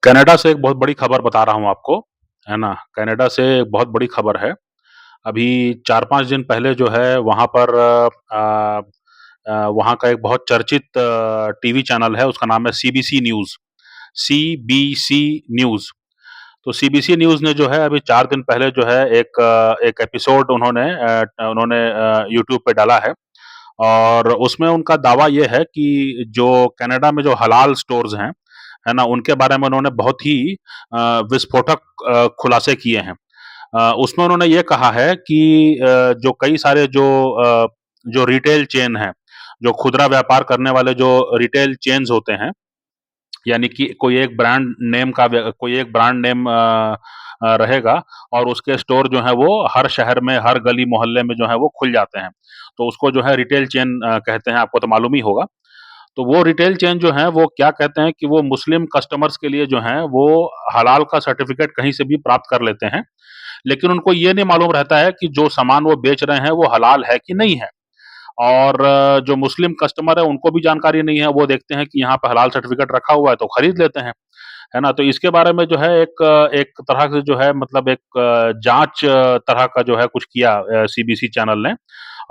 Canada से एक बहुत बड़ी खबर बता रहा हूँ आपको, है ना? कनाडा से एक बहुत बड़ी खबर है। अभी 4-5 दिन पहले जो है वहाँ पर वहाँ का एक बहुत चर्चित टीवी चैनल है, उसका नाम है सीबीसी न्यूज़, सीबीसी न्यूज़। तो सीबीसी न्यूज़ ने जो है अभी 4 दिन पहले जो है एक एपिसोड उन्होंने यूट्यूब पे डाला है और उसमें उनका दावा ये है कि जो कनाडा में जो हलाल स्टोर्स हैं, है ना? उनके बारे में उन्होंने बहुत ही विस्फोटक खुलासे किए हैं। उसमें उन्होंने ये कहा है कि जो कई सारे जो रिटेल चेन हैं, जो खुदरा व्यापार करने वाले जो रिटेल चेन्स होते हैं, यानी कि कोई एक ब्रांड नेम रहेगा और उसके स्टोर जो है वो हर शहर में, हर गली मोहल्ले में जो है वो खुल जाते हैं। तो उसको जो है रिटेल चेन कहते हैं, आपको तो मालूम ही होगा। तो वो रिटेल चेन जो है वो क्या कहते हैं कि वो मुस्लिम कस्टमर्स के लिए जो है वो हलाल का सर्टिफ़िकेट कहीं से भी प्राप्त कर लेते हैं। लेकिन उनको ये नहीं मालूम रहता है कि जो सामान वो बेच रहे हैं वो हलाल है कि नहीं है। और जो मुस्लिम कस्टमर है उनको भी जानकारी नहीं है, वो देखते हैं कि यहाँ पे हलाल सर्टिफ़िकेट रखा हुआ है तो खरीद लेते हैं, है ना? तो इसके बारे में जो है एक तरह से जो है मतलब एक जाँच तरह का जो है कुछ किया सीबीसी चैनल ने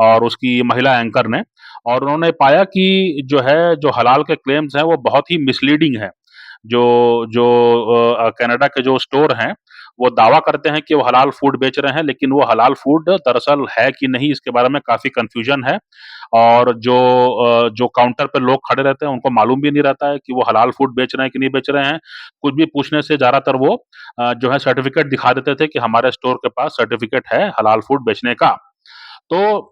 और उसकी महिला एंकर ने और उन्होंने पाया कि जो हलाल के क्लेम्स हैं वो बहुत ही मिसलीडिंग हैं। जो जो कनाडा के जो स्टोर हैं, वो दावा करते हैं कि वो हलाल फूड बेच रहे हैं, लेकिन वो हलाल फूड दरअसल है कि नहीं इसके बारे में काफ़ी कन्फ्यूजन है। और जो काउंटर पे लोग खड़े रहते हैं, उनको मालूम भी नहीं रहता है कि वो हलाल फूड बेच रहे हैं कि नहीं बेच रहे हैं। कुछ भी पूछने से ज़्यादातर वो जो है सर्टिफ़िकेट दिखा देते थे कि हमारे स्टोर के पास सर्टिफ़िकेट है हलाल फूड बेचने का। तो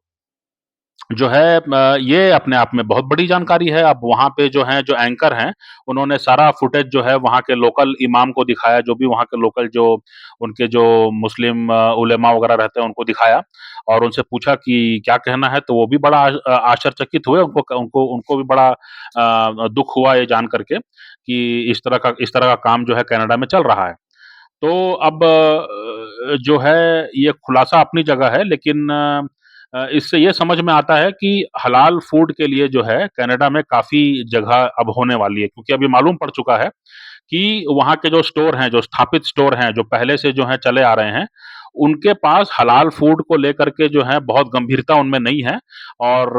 जो है ये अपने आप में बहुत बड़ी जानकारी है। अब वहाँ पे जो हैं, जो एंकर हैं, उन्होंने सारा फुटेज जो है वहाँ के लोकल इमाम को दिखाया, जो भी वहाँ के लोकल जो उनके जो मुस्लिम उलेमा वगैरह रहते हैं, उनको दिखाया और उनसे पूछा कि क्या कहना है? तो वो भी बड़ा आश्चर्यचकित हुए। उनको भी बड़ा दुःख हुआ ये जान कर के कि इस तरह का काम जो है कनाडा में चल रहा है। तो अब जो है ये खुलासा अपनी जगह है लेकिन इससे ये समझ में आता है कि हलाल फूड के लिए जो है कनाडा में काफ़ी जगह अब होने वाली है क्योंकि अभी मालूम पड़ चुका है कि वहाँ के जो स्टोर हैं, जो स्थापित स्टोर हैं, जो पहले से जो हैं चले आ रहे हैं, उनके पास हलाल फूड को लेकर के जो है बहुत गंभीरता उनमें नहीं है और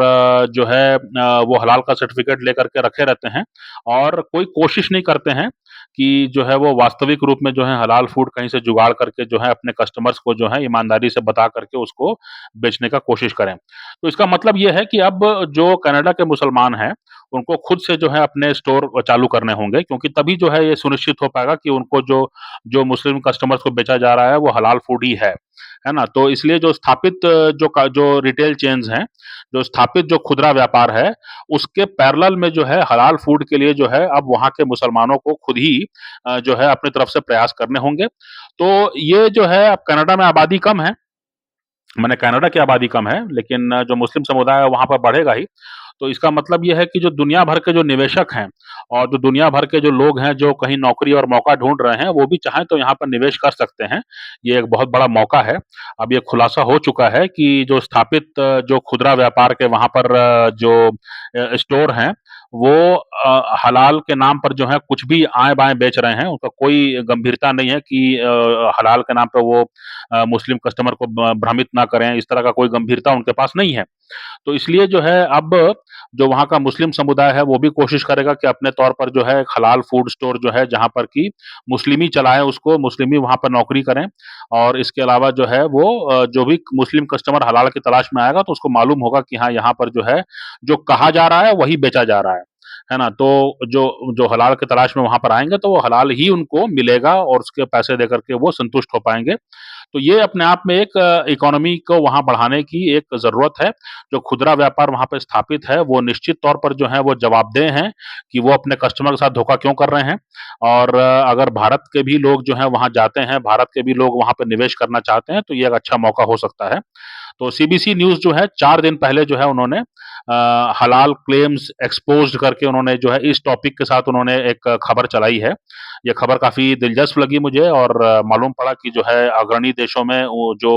जो है वो हलाल का सर्टिफ़िकेट लेकर के रखे रहते हैं और कोई कोशिश नहीं करते हैं कि जो है वो वास्तविक रूप में जो है हलाल फूड कहीं से जुगाड़ करके जो है अपने कस्टमर्स को जो है ईमानदारी से बता करके उसको बेचने का कोशिश करें। तो इसका मतलब ये है कि अब जो कनाडा के मुसलमान हैं, उनको खुद से जो है अपने स्टोर चालू करने होंगे क्योंकि तभी जो है ये सुनिश्चित हो पाएगा कि उनको जो मुस्लिम कस्टमर्स को बेचा जा रहा है वो हलाल फूड ही है ना? तो इसलिए जो स्थापित जो रिटेल चेन्स हैं, जो स्थापित जो खुदरा व्यापार है, उसके पैरेलल में जो है हलाल फूड के लिए जो है अब वहाँ के मुसलमानों को खुद ही जो है अपनी तरफ से प्रयास करने होंगे। तो ये जो है अब कनाडा में आबादी कम है, माने कनाडा की आबादी कम है, लेकिन जो मुस्लिम समुदाय है वहाँ पर बढ़ेगा ही। तो इसका मतलब ये है कि जो दुनिया भर के जो निवेशक हैं और जो दुनिया भर के जो लोग हैं, जो कहीं नौकरी और मौका ढूँढ रहे हैं, वो भी चाहें तो यहाँ पर निवेश कर सकते हैं। ये एक बहुत बड़ा मौका है। अब ये खुलासा हो चुका है कि जो स्थापित जो खुदरा व्यापार के वहाँ पर स्टोर हैं, वो हलाल के नाम पर जो है कुछ भी आएँ-बाएँ बेच रहे हैं। उनका कोई गंभीरता नहीं है कि हलाल के नाम पे वो मुस्लिम कस्टमर को भ्रमित ना करें, इस तरह का कोई गंभीरता उनके पास नहीं है। तो इसलिए जो है अब जो वहाँ का मुस्लिम समुदाय है वो भी कोशिश करेगा कि अपने तौर पर जो है एक हलाल फूड स्टोर जो है जहाँ पर कि मुस्लिम ही चलाएँ उसको, मुस्लिम ही वहाँ पर नौकरी करें और इसके अलावा जो है वो जो भी मुस्लिम कस्टमर हलाल की तलाश में आएगा तो उसको मालूम होगा कि हाँ, यहाँ पर जो है, जो कहा जा रहा है वही बेचा जा रहा है ना? तो जो जो हलाल की तलाश में वहाँ पर आएँगे तो वो हलाल ही उनको मिलेगा और उसके पैसे देकर के वो संतुष्ट हो पाएँगे। तो ये अपने आप में एक इकोनॉमी को वहाँ बढ़ाने की एक ज़रूरत है। जो खुदरा व्यापार वहाँ पे स्थापित है, वो निश्चित तौर पर जो है वो जवाबदेह हैं कि वो अपने कस्टमर के साथ धोखा क्यों कर रहे हैं। और अगर भारत के भी लोग जो हैं वहाँ जाते हैं, भारत के भी लोग वहाँ पे निवेश करना चाहते हैं, तो ये एक अच्छा मौका हो सकता है। तो सीबीसी न्यूज़ जो है 4 दिन पहले जो है उन्होंने हलाल क्लेम्स एक्सपोज़्ड करके उन्होंने जो है इस टॉपिक के साथ उन्होंने एक खबर चलाई है। ये खबर काफ़ी दिलचस्प लगी मुझे और मालूम पड़ा कि जो है अग्रणी देशों में वो जो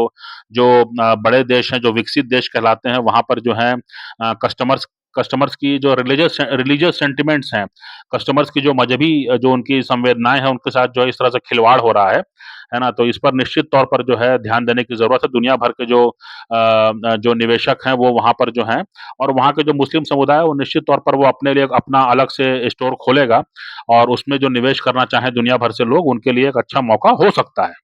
जो बड़े देश हैं, जो विकसित देश कहलाते हैं, वहाँ पर जो है कस्टमर्स कस्टमर्स की जो रिलीजियस सेंटिमेंट्स हैं, कस्टमर्स की जो मज़हबी जो उनकी संवेदनाएँ हैं, उनके साथ जो है इस तरह से खिलवाड़ हो रहा है ना? तो इस पर निश्चित तौर पर जो है ध्यान देने की ज़रूरत है। दुनिया भर के जो निवेशक हैं वो वहाँ पर जो हैं और वहाँ के जो मुस्लिम समुदाय है वो निश्चित तौर पर वो अपने लिए अपना अलग से स्टोर खोलेगा और उसमें जो निवेश करना चाहें दुनिया भर से लोग, उनके लिए एक अच्छा मौका हो सकता है।